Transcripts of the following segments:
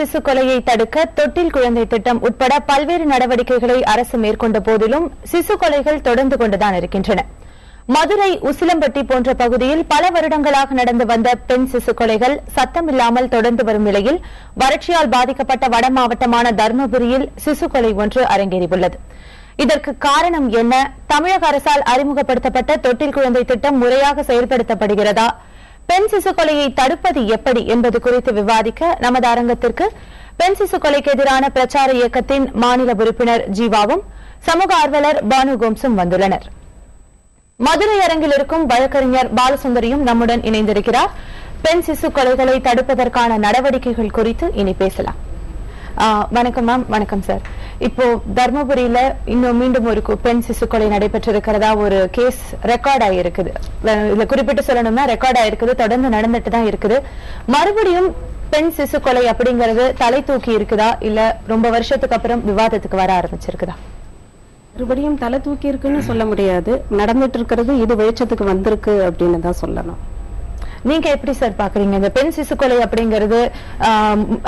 சிசு கொலையை தடுக்க தொட்டில் குழந்தை திட்டம் உட்பட பல்வேறு நடவடிக்கைகளை அரசு மேற்கொண்ட போதிலும் சிசு கொலைகள் தொடர்ந்து கொண்டுதான் இருக்கின்றன. மதுரை, உசிலம்பட்டி போன்ற பகுதியில் பல வருடங்களாக நடந்து வந்த பெண் சிசு கொலைகள் சத்தமில்லாமல் தொடர்ந்து வரும் நிலையில் வறட்சியால் பாதிக்கப்பட்ட வட மாவட்டமான தர்மபுரியில் சிசு கொலை ஒன்று அரங்கேறியுள்ளது. இதற்கு காரணம் என்ன? தமிழக அரசால் அறிமுகப்படுத்தப்பட்ட தொட்டில் குழந்தை திட்டம் முறையாக செயல்படுத்தப்படுகிறதா? பெண் சிசு கொலையை தடுப்பது எப்படி என்பது குறித்து விவாதிக்க நமது அரங்கத்திற்கு பெண் சிசு கொலைக்கு எதிரான பிரச்சார இயக்கத்தின் மாநில உறுப்பினர் ஜீவாவும் சமூக ஆர்வலர் பானு கோம்ஸும் வந்துள்ளனர். மதுரை அரங்கில் இருக்கும் வழக்கறிஞர் பாலசுந்தரியும் நம்முடன் இணைந்திருக்கிறார். பெண் சிசு கொலைகளை தடுப்பதற்கான நடவடிக்கைகள் குறித்து இனி பேசலாம். வணக்கம் மேம். வணக்கம் சார். இப்போ தர்மபுரியில இன்னும் மீண்டும் ஒரு பெண் சிசு கொலை நடைபெற்றிருக்கிறதா ஒரு கேஸ் ரெக்கார்ட் ஆகிருக்குது. இதுல குறிப்பிட்டு சொல்லணும்னா ரெக்கார்ட் ஆயிருக்குது, தொடர்ந்து நடந்துட்டு தான் இருக்குது. மறுபடியும் பெண் சிசு கொலை அப்படிங்கறது தலை தூக்கி இருக்குதா, இல்ல ரொம்ப வருஷத்துக்கு அப்புறம் விவாதத்துக்கு வர ஆரம்பிச்சிருக்குதா? மறுபடியும் தலை தூக்கி இருக்குன்னு சொல்ல முடியாது. நடந்துட்டு இருக்கிறது இது வெளிச்சத்துக்கு வந்திருக்கு அப்படின்னு தான் சொல்லணும். நீங்க எப்படி சார் பாக்குறீங்க இந்த பெண் சிசு கொலை அப்படிங்கறது?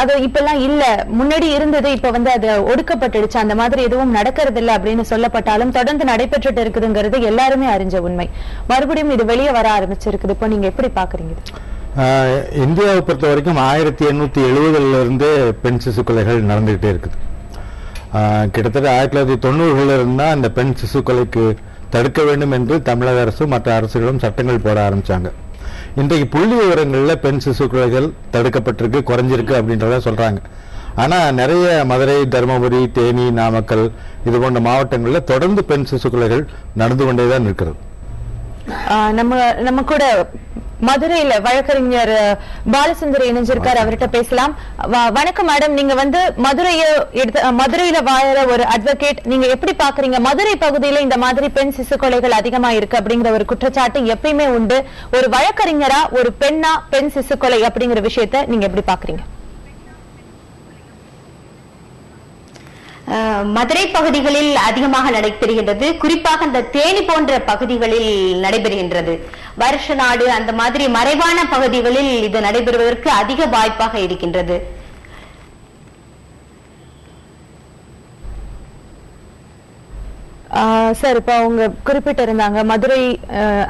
அது இப்பெல்லாம் இல்ல, முன்னாடி இருந்தது, இப்ப வந்து அது ஒடுக்கப்பட்டுடுச்சு, அந்த மாதிரி எதுவும் நடக்கிறது இல்ல அப்படின்னு சொல்லப்பட்டாலும் தொடர்ந்து நடைபெற்றுட்டு இருக்குதுங்கிறது எல்லாருமே அறிஞ்ச உண்மை. மறுபடியும் இது வெளியே வர ஆரம்பிச்சிருக்குது. இப்போ நீங்க எப்படி பாக்குறீங்க? இந்தியாவை பொறுத்த வரைக்கும் 1870 இருந்து பெண் சிசு கொலைகள் நடந்துகிட்டே இருக்குது. கிட்டத்தட்ட 1990 இருந்தா இந்த பெண் சிசு கொலைக்கு தடுக்க வேண்டும் என்று தமிழக அரசு மற்ற அரசுகளும் சட்டங்கள் போட ஆரம்பிச்சாங்க. இன்றைக்கு புள்ளி விவரங்கள்ல பெண் சிசு கொலைகள் தடுக்கப்பட்டிருக்கு, குறைஞ்சிருக்கு அப்படின்றத சொல்றாங்க. ஆனா நிறைய மதுரை, தருமபுரி, தேனி, நாமக்கல் இது போன்ற மாவட்டங்கள்ல தொடர்ந்து பெண் சிசு கொலைகள் நடந்து கொண்டேதான் இருக்கிறது. நம்ம கூட மதுரையில வழக்கறிஞர் பாலசுந்தரி இணைஞ்சிருக்காரு, அவர்கிட்ட பேசலாம். வணக்கம் மேடம். நீங்க வந்து மதுரையில வாழற ஒரு அட்வொகேட், நீங்க எப்படி பாக்குறீங்க? மதுரை பகுதியில இந்த மாதிரி பெண் சிசு கொலைகள் அதிகமா இருக்கு அப்படிங்கிற ஒரு குற்றச்சாட்டு எப்பயுமே உண்டு. ஒரு வழக்கறிஞரா, ஒரு பெண்ணா பெண் சிசு கொலை அப்படிங்கிற விஷயத்த நீங்க எப்படி பாக்குறீங்க? மதுரை பகுதிகளில் அதிகமாக நடைபெறுகின்றது. குறிப்பாக இந்த தேனி போன்ற பகுதிகளில் நடைபெறுகின்றது. வருஷ நாடு அந்த மாதிரி மறைவான பகுதிகளில் இது நடைபெறுவதற்கு அதிக வாய்ப்பாக இருக்கின்றது. சார், இப்ப அவங்க குறிப்பிட்டு இருந்தாங்க மதுரை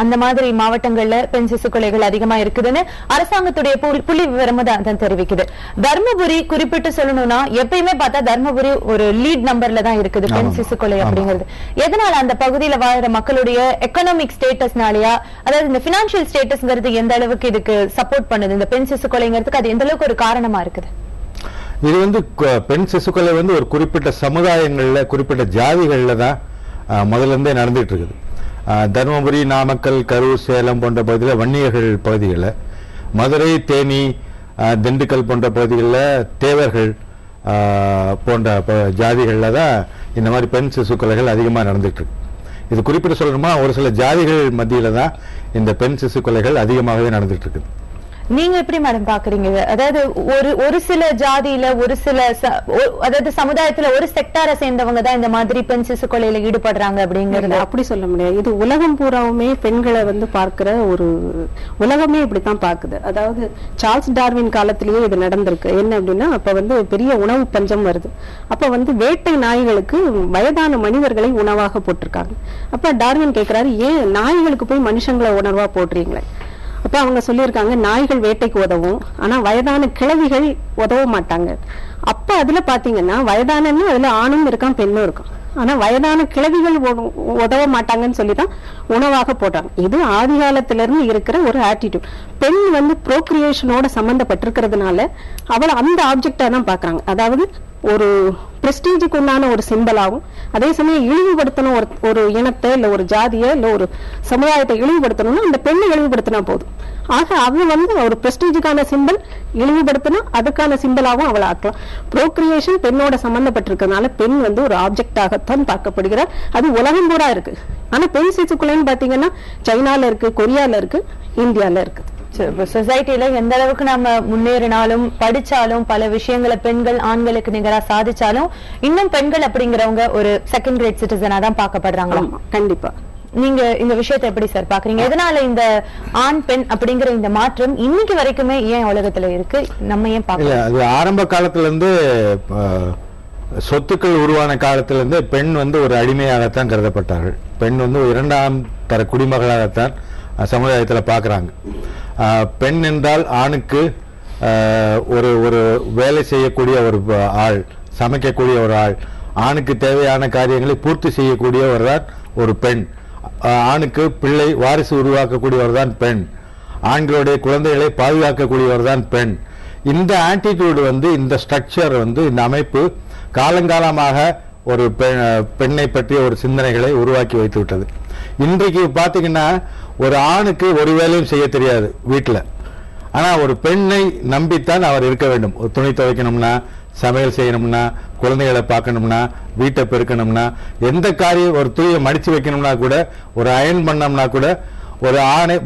அந்த மாதிரி மாவட்டங்கள்ல பெண் சிசு கொலைகள் அதிகமா இருக்குதுன்னு அரசாங்கத்துடைய புள்ளி விவரம் தான் தெரிவிக்குது. தர்மபுரி குறிப்பிட்டு சொல்லணும்னா எப்பயுமே பார்த்தா தர்மபுரி ஒரு லீட் நம்பர்ல தான் இருக்குது பெண் சிசு கொலை அப்படிங்கிறது. எதனால? அந்த பகுதியில வாழ்ற மக்களுடைய எக்கனாமிக் ஸ்டேட்டஸ்னாலயா, அதாவது இந்த பினான்சியல் ஸ்டேட்டஸ்ங்கிறது எந்த அளவுக்கு இதுக்கு சப்போர்ட் பண்ணுது? இந்த பெண் சிசு கொலைங்கிறதுக்கு அது எந்த அளவுக்கு ஒரு காரணமா இருக்குது? இது வந்து பெண் சிசு கொலை வந்து ஒரு குறிப்பிட்ட சமுதாயங்கள்ல, குறிப்பிட்ட ஜாதிகள்ல தான் முதல்ல இருந்தே நடந்துட்டு இருக்குது. தருமபுரி, நாமக்கல், கரூர், சேலம் போன்ற பகுதியில், வன்னியர்கள் பகுதிகளில், மதுரை, தேனி, திண்டுக்கல் போன்ற பகுதிகளில் தேவர்கள் போன்ற ஜாதிகளில் தான் இந்த மாதிரி பெண் சிசு கொலைகள் அதிகமாக நடந்துட்டு இருக்கு. இது குறிப்பிட்டு சொல்லணுமா, ஒரு சில ஜாதிகள் மத்தியில தான் இந்த பெண் சிசு கொலைகள் அதிகமாகவே நடந்துட்டு இருக்குது. நீங்க எப்படி மேடம் பாக்குறீங்க? அதாவது ஒரு சில ஜாதியில, ஒரு சில அதாவது சமுதாயத்துல ஒரு செக்டாரை சேர்ந்தவங்க தான் இந்த மாதிரி பெண் சிசு கொலையில ஈடுபடுறாங்க அப்படிங்கறது அப்படி சொல்ல முடியாது. இது உலகம் பூராவுமே பெண்களை வந்து பார்க்கிற ஒரு உலகமே இப்படித்தான் பாக்குது. அதாவது சார்ல்ஸ் டார்வின் காலத்திலேயே இது நடந்திருக்கு. என்ன அப்படின்னா, அப்ப வந்து பெரிய உணவு பஞ்சம் வருது. அப்ப வந்து வேட்டை நாய்களுக்கு வயதான மனிதர்களை உணவாக போட்டிருக்காங்க. அப்ப டார்வின் கேட்கிறாரு, ஏன் நாய்களுக்கு போய் மனுஷங்களை உணர்வா போடுறீங்களே? அப்ப அவங்க சொல்லியிருக்காங்க, நாய்கள் வேட்டைக்கு உதவும், ஆனா வயதான கிழவிகள் உதவ மாட்டாங்க. அப்ப அதுல பாத்தீங்கன்னா வயதானன்னு அதுல ஆணும் இருக்கான், பெண்ணும் இருக்கான். ஆனா வயதான கிழவிகள் உதவ மாட்டாங்கன்னு சொல்லிதான் உணவாக போட்டாங்க. இது ஆதி காலத்துல இருந்து இருக்கிற ஒரு ஆட்டிடியூட். பெண் வந்து ப்ரோக்ரியேஷனோட சம்பந்தப்பட்டிருக்கிறதுனால அவளை அந்த ஆப்ஜெக்டா தான் பாக்குறாங்க. அதாவது ஒரு பிரஸ்டீஜுக்கு உண்டான ஒரு சிம்பலாகவும், அதே சமயம் இழிவுபடுத்தணும் ஒரு இனத்தை, இல்ல ஒரு ஜாதியை, இல்ல ஒரு சமுதாயத்தை இழிவுபடுத்தணும்னா அந்த பெண்ணை இழிவுபடுத்தினா போதும். ஆக அவ வந்து ஒரு பிரஸ்டீஜுக்கான சிம்பல், இழிவுபடுத்தினா அதுக்கான சிம்பலாகவும் அவளை ஆக்கலாம். ப்ரோக்ரியேஷன் பெண்ணோட சம்பந்தப்பட்டிருக்கிறதுனால பெண் வந்து ஒரு ஆப்ஜெக்டாகத்தான் பார்க்கப்படுகிறார். அது உலகம் பூரா இருக்கு. ஆனா பெண் சிசு கொலைன்னு பாத்தீங்கன்னா சைனால இருக்கு, கொரியால இருக்கு, இந்தியால இருக்கு. சொசைட்டில எந்த அளவுக்கு நம்ம முன்னேறினாலும், படிச்சாலும், பல விஷயங்களை பெண்கள் ஆண்களுக்கு நிகரா சாதிச்சாலும் இன்னும் பெண்கள் அப்படிங்கிறவங்க ஒரு செகண்ட் கிரேட் சிட்டிசனா தான் பார்க்கப்படுறாங்க. கண்டிப்பா. நீங்க இந்த விஷயத்தை எப்படி சார் பாக்குறீங்க? எதனால இந்த ஆண் பெண் அப்படிங்கிற இந்த மாற்றம் இன்னைக்கு வரைக்குமே ஏன் உலகத்துல இருக்கு? நம்ம ஏன் பாக்கல? அது ஆரம்ப காலத்துல இருந்து சொத்துக்கள் உருவான காலத்திலிருந்து பெண் வந்து ஒரு அடிமையாகத்தான் கருதப்பட்டார்கள். பெண் வந்து இரண்டாம் தர குடிமகளாகத்தான் சமுதாயத்தில் பார்க்குறாங்க. பெண் என்றால் ஆணுக்கு ஒரு ஒரு வேலை செய்யக்கூடிய ஒரு ஆள், சமைக்கக்கூடிய ஒரு ஆள், ஆணுக்கு தேவையான காரியங்களை பூர்த்தி செய்யக்கூடியவர் தான் ஒரு பெண். ஆணுக்கு பிள்ளை வாரிசு உருவாக்கக்கூடியவர் தான் பெண். ஆண்களுடைய குழந்தைகளை பாதுகாக்கக்கூடியவர் தான் பெண். இந்த ஆட்டிடியூடு வந்து, இந்த ஸ்ட்ரக்சர் வந்து, இந்த அமைப்பு காலங்காலமாக ஒரு பெண்ணை பற்றிய ஒரு சிந்தனைகளை உருவாக்கி வைத்து விட்டது. இன்றைக்கு பார்த்தீங்கன்னா ஒரு ஆணுக்கு ஒரு வேலையும் செய்ய தெரியாது வீட்டில். ஆனால் ஒரு பெண்ணை நம்பித்தான் அவர் இருக்க வேண்டும். ஒரு துணி துவைக்கணும்னா, சமையல் செய்யணும்னா, குழந்தைகளை பார்க்கணும்னா, வீட்டை பெருக்கணும்னா, எந்த காரியம், ஒரு துணியை மடித்து வைக்கணும்னா கூட, ஒரு அயன் பண்ணோம்னா கூட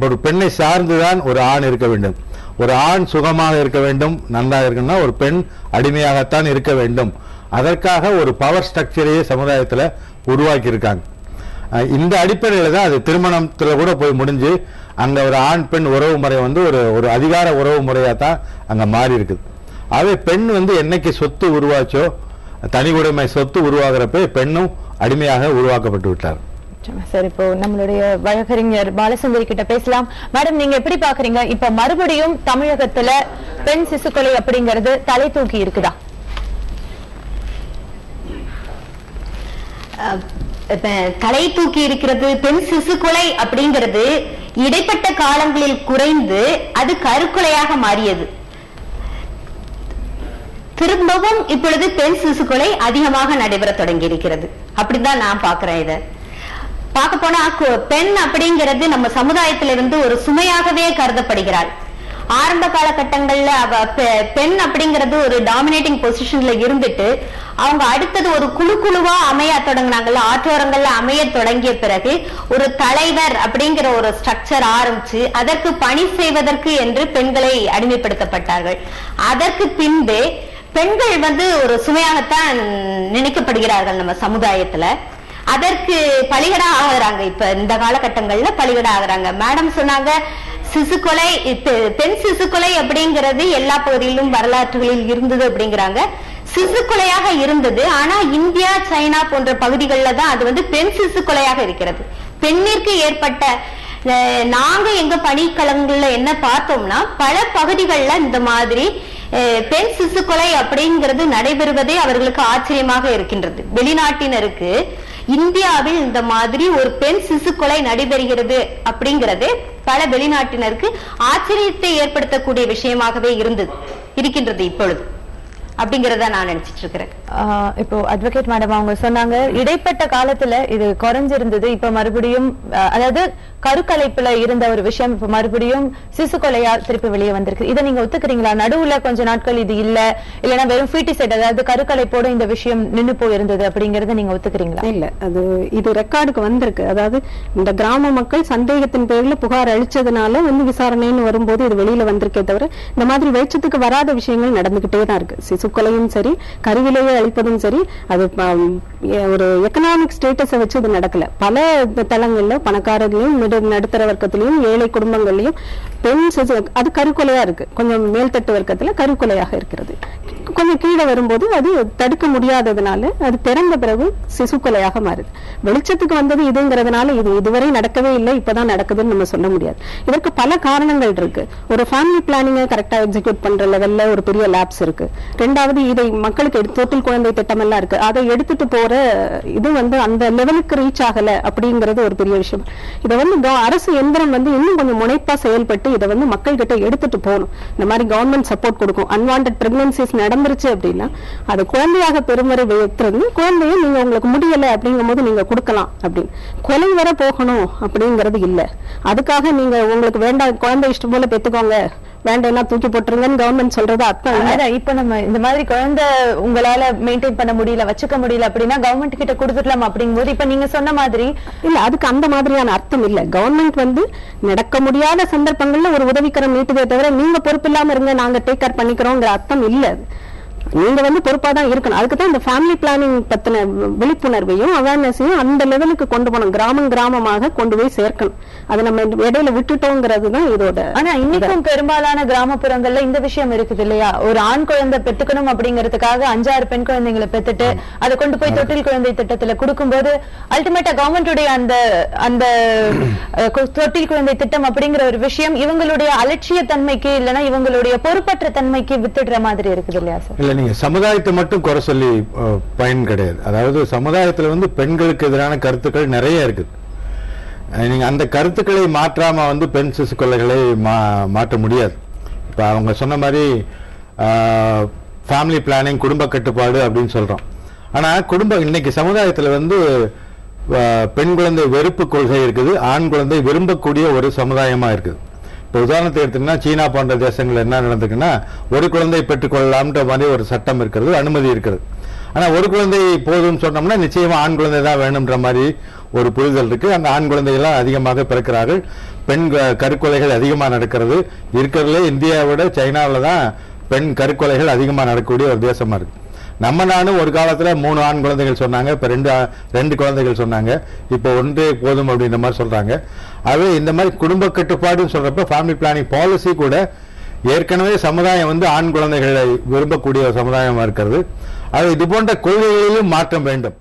ஒரு பெண்ணை சார்ந்துதான் ஒரு ஆண் இருக்க வேண்டும். ஒரு ஆண் சுகமாக இருக்க வேண்டும், நன்றாக இருக்கணும்னா ஒரு பெண் அடிமையாகத்தான் இருக்க வேண்டும். அதற்காக ஒரு பவர் ஸ்ட்ரக்சரையே சமுதாயத்தில் உருவாக்கி இருக்காங்க. இந்த அடிப்படையில் தான் அது திருமணத்தில் கூட போய் முடிஞ்சு அங்கே ஒரு ஆண் பெண் உறவு முறை வந்து ஒரு அதிகார உறவு முறையாக தான் அங்கே மாறி இருக்குது. ஆகவே பெண் வந்து என்னைக்கு சொத்து உருவாச்சோ, தனி உடைமை சொத்து உருவாகிறப்ப பெண்ணும் அடிமையாக உருவாக்கப்பட்டு விட்டார். சார், இப்போ நம்மளுடைய வழக்கறிஞர் பாலசுந்தரி கிட்ட பேசலாம். மேடம், நீங்க எப்படி பாக்குறீங்க? இப்ப மறுபடியும் தமிழகத்துல பெண் சிசு கொலை அப்படிங்கிறது தலை தூக்கி இருக்குதா? தலை தூக்கி இருக்கிறது. பெண் சிசு கொலை அப்படிங்கிறது இடைப்பட்ட காலங்களில் குறைந்து அது கருக்கொலையாக மாறியது. திரும்பவும் இப்பொழுது பெண் சிசு கொலை அதிகமாக நடைபெற தொடங்கி இருக்கிறது. அப்படிதான் நான் பாக்குறேன். இத பார்க்க போனா பெண் அப்படிங்கிறது நம்ம சமுதாயத்திலிருந்து ஒரு சுமையாகவே கருதப்படுகிறாள். ஆரம்ப காலகட்டங்கள்ல பெண் அப்படிங்கிறது ஒரு டாமினேட்டிங் பொசிஷன்ல இருந்துட்டு அவங்க அடுத்தது ஒரு குழுவா அமைய தொடங்கினாங்கல்ல, ஆற்றோரங்கள்ல அமைய தொடங்கிய பிறகு ஒரு தலைவர் அப்படிங்கிற ஒரு ஸ்ட்ரக்சர் ஆரம்பிச்சு அதற்கு பணி செய்வதற்கு என்று பெண்களை அடிமைப்படுத்தப்பட்டார்கள். அதற்கு பின்பே பெண்கள் வந்து ஒரு சுமையாகத்தான் நினைக்கப்படுகிறார்கள் நம்ம சமுதாயத்துல. அதற்கு பலிகடா ஆகுறாங்க. இப்ப இந்த காலகட்டங்கள்ல பலிகடா ஆகுறாங்க. மேடம் சொன்னாங்க சிசு கொலை, பெண் சிசு கொலை அப்படிங்கிறது எல்லா பகுதியிலும் வரலாற்றுகளில் இருந்தது அப்படிங்கிறாங்க. சிசு கொலையாக இருந்தது. ஆனா இந்தியா, சைனா போன்ற பகுதிகளில் தான் அது வந்து பெண் சிசு கொலையாக இருக்கிறது. பெண்ணிற்கு ஏற்பட்ட நாங்க எங்க பணிக்களங்கள்ல என்ன பார்த்தோம்னா, பல பகுதிகளில் இந்த மாதிரி பெண் சிசு கொலை அப்படிங்கிறது நடைபெறுவதே அவர்களுக்கு ஆச்சரியமாக இருக்கின்றது. வெளிநாட்டினருக்கு இந்தியாவில் இந்த மாதிரி ஒரு பெண் சிசு கொலை நடைபெறுகிறது அப்படிங்கிறது பல வெளிநாட்டினருக்கு ஆச்சரியத்தை ஏற்படுத்தக்கூடிய விஷயமாகவே இருக்கின்றது இப்பொழுது. அப்படிங்கறத நான் நினைச்சிட்டு இருக்கிறேன். இப்போ அட்வொகேட் மேடம் அவங்க சொன்னாங்க இடைப்பட்ட காலத்துல இது குறைஞ்சிருந்தது, இப்ப மறுபடியும் அதாவது கருக்கலைப்புல இருந்த ஒரு விஷயம் இப்ப மறுபடியும் சிசு கொலையா திருப்பி வெளியே வந்திருக்கு. இதை நீங்க ஒத்துக்கிறீங்களா? நடுவுல கொஞ்ச நாட்கள் இது இல்லைன்னா வெறும் ஃபீட்டிசைட், அதாவது கருக்கலைப்போட இந்த விஷயம் நின்று போயிருந்தது அப்படிங்கறத நீங்க ஒத்துக்கிறீங்களா? இல்ல, இது ரெக்கார்டுக்கு வந்திருக்கு. அதாவது இந்த கிராம மக்கள் சந்தேகத்தின் பேர்ல புகார் அளிச்சதுனால வந்து விசாரணைன்னு வரும்போது இது வெளியில வந்திருக்கே தவிர இந்த மாதிரி வெளிச்சத்துக்கு வராத விஷயங்கள் நடந்துகிட்டே தான் இருக்கு. சிசு கொலையும் சரி, கருவிலேயே அழிப்பதும் சரி, அது ஒரு எக்கனாமிக் ஸ்டேட்டஸை வச்சு அது நடக்கல. பல தளங்கள்ல பணக்காரர்களையும் நடுத்தர வர்க்கத்திலையும் ஏழை குடும்பங்கள்லயும் பெண் அது கருக்கொலையா இருக்கு. கொஞ்சம் மேல்தட்டு வர்க்கத்துல கருக்கொலையாக இருக்கிறது. கொஞ்சம் கீழே வரும்போது அது தடுக்க முடியாததுனால அது திறந்த பிறகு சிசு கொலையாக மாறுது. வெளிச்சத்துக்கு வந்தது இதுங்கிறதுனால இது இதுவரை நடக்கவே இல்லை, இப்பதான் நடக்குதுன்னு நம்ம சொல்ல முடியாது. இதற்கு பல காரணங்கள் இருக்கு. ஒரு ஃபேமிலி பிளானிங்கை கரெக்டா எக்ஸிக்யூட் பண்ற லெவல்ல ஒரு பெரிய லேப்ஸ் இருக்கு. ரெண்டாவது, இதை மக்களுக்கு தொட்டில் குழந்தை திட்டம் எல்லாம் இருக்கு, அதை எடுத்துட்டு போற இது வந்து அந்த லெவலுக்கு ரீச் ஆகல அப்படிங்கிறது ஒரு பெரிய விஷயம். இதை வந்து அரசு எந்திரம் வந்து இன்னும் கொஞ்சம் முனைப்பா செயல்பட்டு இதை வந்து மக்கள் கிட்ட எடுத்துட்டு போகணும். இந்த மாதிரி கவர்மெண்ட் சப்போர்ட் கொடுக்கும். அன்வான்ட் பிரெக்னன்சிஸ் நடந்துருச்சு அப்படின்னா அது குழந்தையாக பெருமறை வைக்கிறது, குழந்தைய நீங்க உங்களுக்கு முடியல அப்படிங்கும் போது நீங்க கொடுக்கலாம். அப்படின்னு கொலை வர போகணும் அப்படிங்கிறது இல்ல. அதுக்காக நீங்க உங்களுக்கு வேண்டாம் குழந்தை இஷ்டம் போல பெத்துக்கோங்க, வேண்டாம் தூக்கி போட்டுருங்கன்னு கவர்மெண்ட் சொல்றது அர்த்தம். இப்ப நம்ம இந்த மாதிரி குழந்தை உங்களால மெயின்டைன் பண்ண முடியல, வச்சுக்க முடியல அப்படின்னா கவர்மெண்ட் கிட்ட கொடுத்துடலாம் அப்படிங்கும்போது இப்ப நீங்க சொன்ன மாதிரி இல்ல, அதுக்கு அந்த மாதிரியான அர்த்தம் இல்ல. கவர்மெண்ட் வந்து நடக்க முடியாத சந்தர்ப்பங்கள்ல ஒரு உதவிக்கரம் நீட்டுதே தவிர நீங்க பொறுப்பு இல்லாம இருங்க, நாங்க டேக் கேர் பண்ணிக்கிறோங்கிற அர்த்தம் இல்ல. நீங்க வந்து பொறுப்பா தான் இருக்கணும். அதுக்கு தான் இந்த ஃபேமிலி பிளானிங் பத்தின விழிப்புணர்வையும் அவேர்னஸையும் அந்த லெவலுக்கு கொண்டு போகணும், கிராமமாக கொண்டு போய் சேர்க்கணும். அதை நம்ம இடையில விட்டுட்டோங்கிறது தான் இதோட. ஆனா இன்னைக்கும் பெரும்பாலான கிராமப்புறங்கள்ல இந்த விஷயம் இருக்குது இல்லையா, ஒரு ஆண் குழந்தை பெத்துக்கணும் அப்படிங்கறதுக்காக 5-6 பெண் குழந்தைங்களை பெத்துட்டு அதை கொண்டு போய் தொட்டில் குழந்தை திட்டத்துல கொடுக்கும்போது அல்டிமேட்டா கவர்மெண்டுடைய அந்த அந்த தொட்டில் குழந்தை திட்டம் அப்படிங்கிற ஒரு விஷயம் இவங்களுடைய அலட்சிய தன்மைக்கு இல்லைன்னா இவங்களுடைய பொறுப்பற்ற தன்மைக்கு வித்துடுற மாதிரி இருக்குது இல்லையா சார்? இல்ல, நீங்க சமுதாயத்தை மட்டும் குறை சொல்லி பயன் கிடையாது. அதாவது சமுதாயத்துல வந்து பெண்களுக்கு எதிரான கருத்துக்கள் நிறைய இருக்குது. நீங்க அந்த கருத்துக்களை மாற்றாம வந்து பெண் சிசு கொலைகளை மாற்ற முடியாது. இப்ப அவங்க சொன்ன மாதிரி ஃபேமிலி பிளானிங், குடும்ப கட்டுப்பாடு அப்படின்னு சொல்றோம். ஆனா இன்னைக்கு சமுதாயத்துல வந்து பெண் குழந்தை வெறுப்பு கொள்கை இருக்குது, ஆண் குழந்தை விரும்பக்கூடிய ஒரு சமுதாயமா இருக்குது. இப்போ உதாரணத்தை எடுத்தீங்கன்னா சீனா போன்ற தேசங்கள் என்ன நடந்துக்குன்னா, ஒரு குழந்தை பெற்றுக்கொள்ளலாம்ன்ற மாதிரி ஒரு சட்டம் இருக்கிறது, அனுமதி இருக்கிறது. ஆனா ஒரு குழந்தை போதும்னு சொன்னோம்னா நிச்சயமா ஆண் குழந்தை தான் வேணும்ன்ற மாதிரி ஒரு புரிதல் இருக்கு. அந்த ஆண் குழந்தைகள்லாம் அதிகமாக பிறக்கிறார்கள், பெண் கருக்கொலைகள் அதிகமாக நடக்கிறது. இருக்கிறதுல இந்தியாவை விட சைனாவில் தான் பெண் கருக்கொலைகள் அதிகமாக நடக்கக்கூடிய ஒரு தேசமா இருக்கு. நம்ம நானும் ஒரு காலத்துல 3 ஆண் குழந்தைகள் சொன்னாங்க, இப்ப 2 குழந்தைகள் சொன்னாங்க, இப்ப 1 போதும் அப்படின்ற மாதிரி சொல்றாங்க. ஆகவே இந்த மாதிரி குடும்ப கட்டுப்பாடுன்னு சொல்றப்ப ஃபேமிலி பிளானிங் பாலிசி கூட ஏற்கனவே சமுதாயம் வந்து ஆண் குழந்தைகளை விரும்பக்கூடிய சமுதாயமா இருக்கிறது. அது இது போன்ற கொள்கைகளிலும் மாற்றம் வேண்டும்.